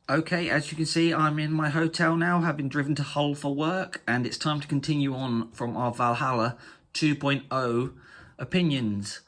Okay, as you can see, I'm in my hotel now, having driven to Hull for work, and it's time to continue on from our Valhalla 2.0 opinions.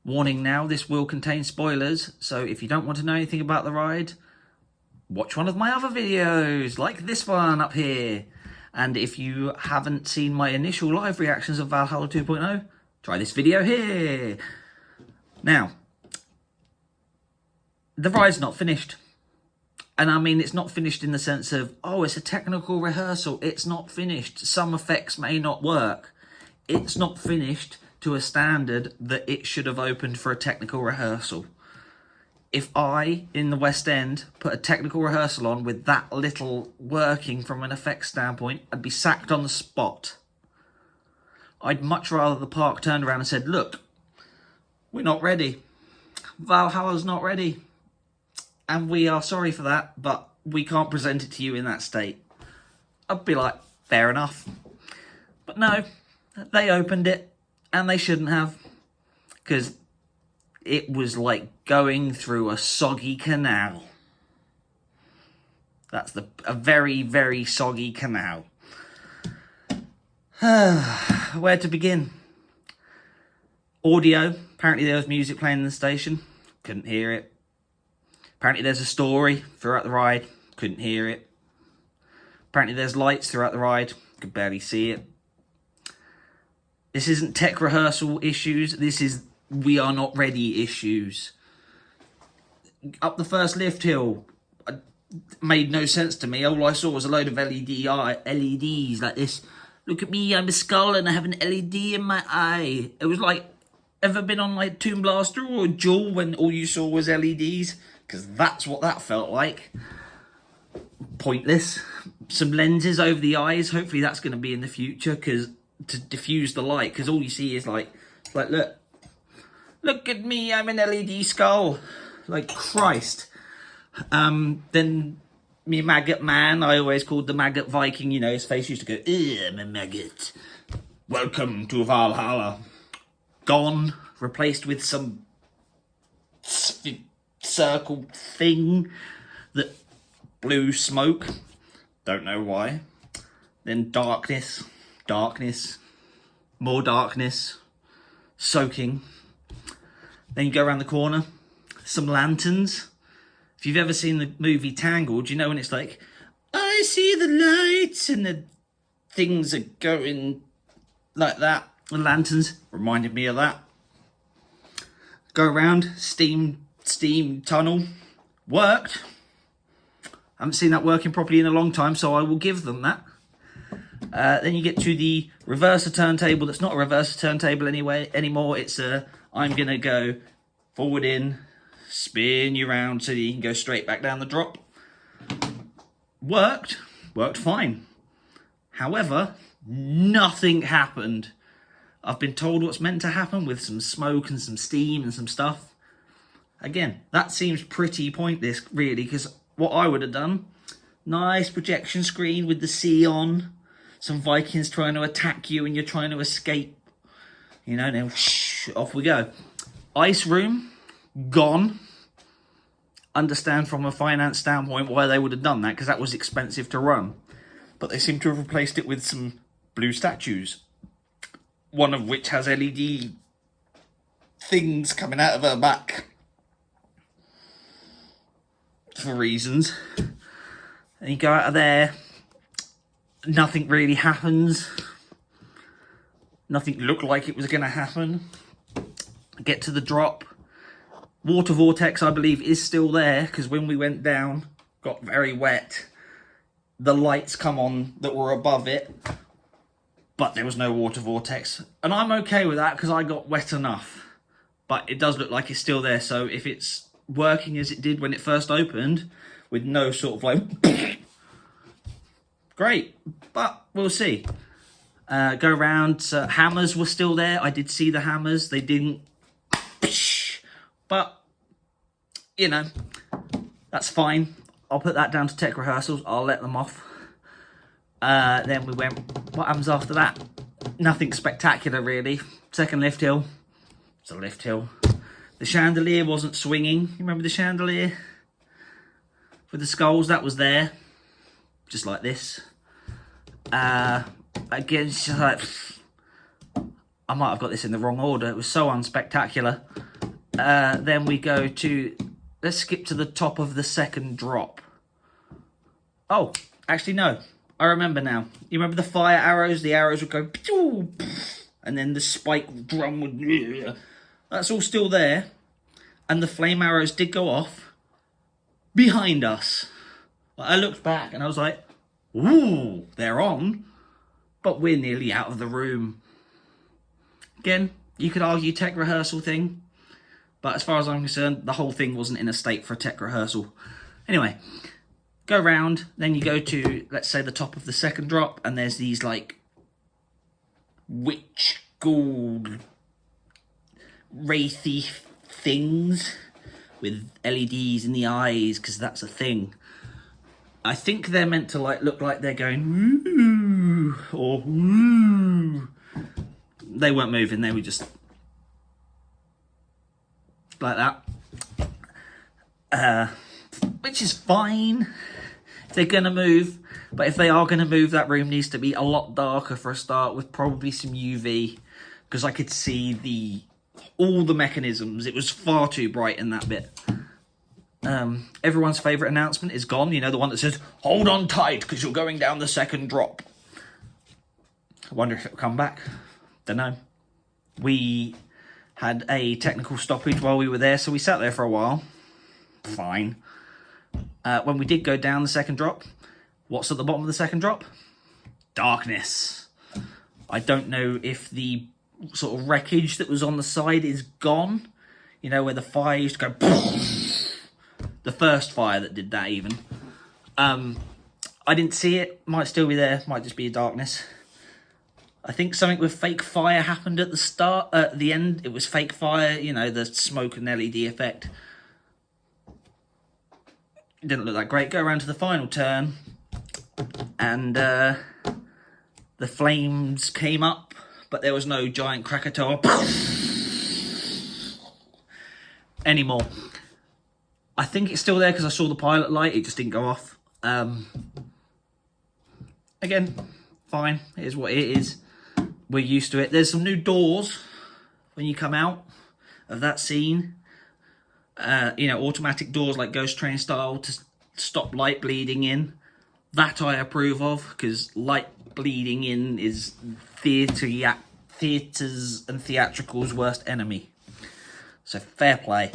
Warning now, this will contain spoilers, so if you don't want to know anything about the ride, watch one of my other videos, like this one up here. And if you haven't seen my initial live reactions of Valhalla 2.0, try this video here. Now, the ride's not finished. And I mean, it's not finished in the sense of, oh, it's a technical rehearsal. It's not finished. Some effects may not work. It's not finished to a standard that it should have opened for a technical rehearsal. If I, in the West End, put a technical rehearsal on with that little working from an effects standpoint, I'd be sacked on the spot. I'd much rather the park turned around and said, look, we're not ready. Valhalla's not ready. And we are sorry for that, but we can't present it to you in that state. I'd be like, fair enough. But no, they opened it, and they shouldn't have. Because it was like going through a soggy canal. That's a very, very soggy canal. Where to begin? Audio. Apparently there was music playing in the station. Couldn't hear it. Apparently there's a story throughout the ride. Couldn't hear it. Apparently there's lights throughout the ride. Could barely see it. This isn't tech rehearsal issues. This is we are not ready issues. Up the first lift hill, made no sense to me. All I saw was a load of LEDs like this. Look at me, I'm a skull and I have an LED in my eye. It was like, ever been on like Toon Blaster or Jewel when all you saw was LEDs? Because that's what that felt like. Pointless. Some lenses over the eyes. Hopefully that's going to be in the future, because to diffuse the light. Because all you see is like look at me, I'm an LED skull. Like Christ. Then me maggot man, I always called the maggot Viking. You know, his face used to go, I'm a maggot. Welcome to Valhalla. Gone. Replaced with some circle thing that blew smoke. Don't know why. Then darkness, more darkness, soaking. Then you go around the corner, some lanterns. If you've ever seen the movie Tangled, you know when it's like, I see the lights and the things are going like that. The lanterns reminded me of that. Go around, steam tunnel. Worked. I haven't seen that working properly in a long time, so I will give them that. Then you get to the reverser turntable. That's not a reverser turntable anymore. It's I'm going to go forward in, spin you around so that you can go straight back down the drop. Worked fine. However, nothing happened. I've been told what's meant to happen with some smoke and some steam and some stuff. Again, that seems pretty pointless, really, because what I would have done, nice projection screen with the sea on, some Vikings trying to attack you and you're trying to escape. You know, then whoosh, off we go. Ice room, gone. Understand from a finance standpoint why they would have done that, because that was expensive to run. But they seem to have replaced it with some blue statues. One of which has LED things coming out of her back. For reasons. And you go out of there, nothing really happens. Nothing looked like it was going to happen. Get to the drop. Water vortex, I believe, is still there, because when we went down, got very wet. The lights come on that were above it, but there was no water vortex. And I'm okay with that, because I got wet enough. But it does look like it's still there, so if it's working as it did when it first opened, with no sort of like great, but we'll see. Go around. Hammers were still there. I did see the hammers. They didn't, but you know, that's fine. I'll put that down to tech rehearsals. I'll let them off. Then we went, what happens after that? Nothing spectacular really. Second lift hill. It's a lift hill. The chandelier wasn't swinging. You remember the chandelier? with the skulls, that was there, just like this. Again, it's just like, I might have got this in the wrong order. It was so unspectacular. Then we go to, let's skip to the top of the second drop. Oh, actually no, I remember now. You remember the fire arrows? The arrows would go, and then the spike drum would, that's all still there. And the flame arrows did go off behind us. I looked back and I was like, ooh, they're on, but we're nearly out of the room. Again, you could argue tech rehearsal thing, but as far as I'm concerned, the whole thing wasn't in a state for a tech rehearsal. Anyway, go round, then you go to, let's say, the top of the second drop, and there's these, like, witch gold wraithy things with LEDs in the eyes, because that's a thing. I think they're meant to, like, look like they're going, woo, or woo. They weren't moving, they were just like that. Which is fine if they're going to move. But if they are going to move, that room needs to be a lot darker for a start, with probably some UV. Because I could see all the mechanisms. It was far too bright in that bit. Everyone's favourite announcement is gone. You know, the one that says, hold on tight because you're going down the second drop. I wonder if it'll come back. Don't know. We had a technical stoppage while we were there, so we sat there for a while. Fine. When we did go down the second drop, what's at the bottom of the second drop? Darkness. I don't know if the sort of wreckage that was on the side is gone. You know, where the fire used to go... The first fire that did that, even. I didn't see it. Might still be there. Might just be a darkness. I think something with fake fire happened at the start. At the end, it was fake fire. You know, the smoke and LED effect. It didn't look that great. Go around to the final turn. And the flames came up. But there was no giant Krakatoa anymore. I think it's still there because I saw the pilot light. It just didn't go off. Again, fine. It is what it is. We're used to it. There's some new doors when you come out of that scene. You know, automatic doors like Ghost Train style to stop light bleeding in. That I approve of, because light bleeding in is theatres and theatrical's worst enemy. So fair play.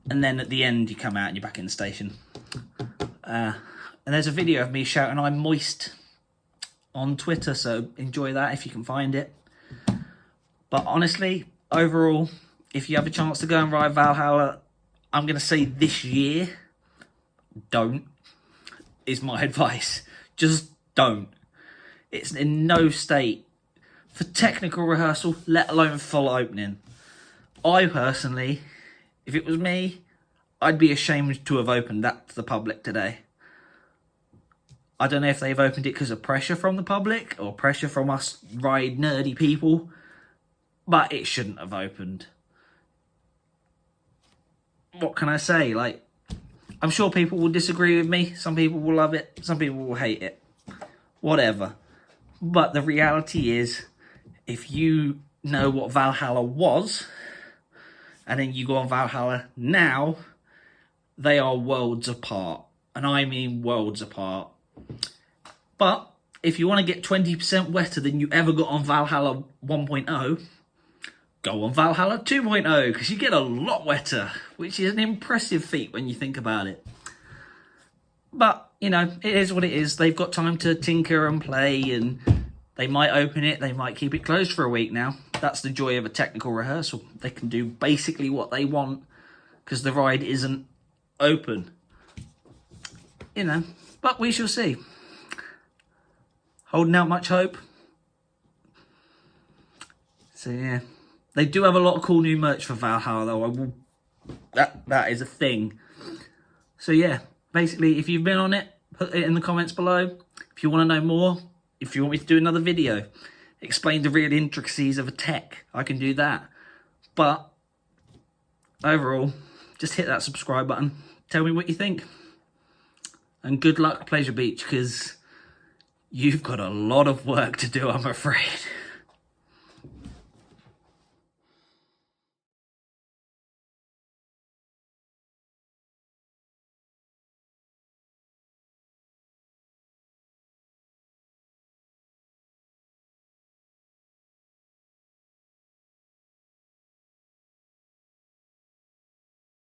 And then at the end you come out and you're back in the station. And there's a video of me shouting I'm moist on Twitter, so enjoy that if you can find it. But honestly, overall, if you have a chance to go and ride Valhalla, I'm going to say this year, don't, is my advice. Just don't. It's in no state for technical rehearsal, let alone full opening. I personally, if it was me, I'd be ashamed to have opened that to the public today. I don't know if they've opened it because of pressure from the public or pressure from us ride nerdy people, but it shouldn't have opened. What can I say? Like, I'm sure people will disagree with me. Some people will love it. Some people will hate it. Whatever. But the reality is, if you know what Valhalla was, and then you go on Valhalla now, they are worlds apart. And I mean worlds apart. But if you want to get 20% wetter than you ever got on Valhalla 1.0, go on Valhalla 2.0, because you get a lot wetter, which is an impressive feat when you think about it. But, you know, it is what it is. They've got time to tinker and play, and they might open it, they might keep it closed for a week now. That's the joy of a technical rehearsal. They can do basically what they want because the ride isn't open. You know, but we shall see. Holding out much hope. So yeah, they do have a lot of cool new merch for Valhalla though. That is a thing. So yeah, basically if you've been on it, put it in the comments below. If you want to know more, if you want me to do another video, explain the real intricacies of a tech, I can do that. But overall, just hit that subscribe button. Tell me what you think. And good luck, Pleasure Beach, because you've got a lot of work to do, I'm afraid.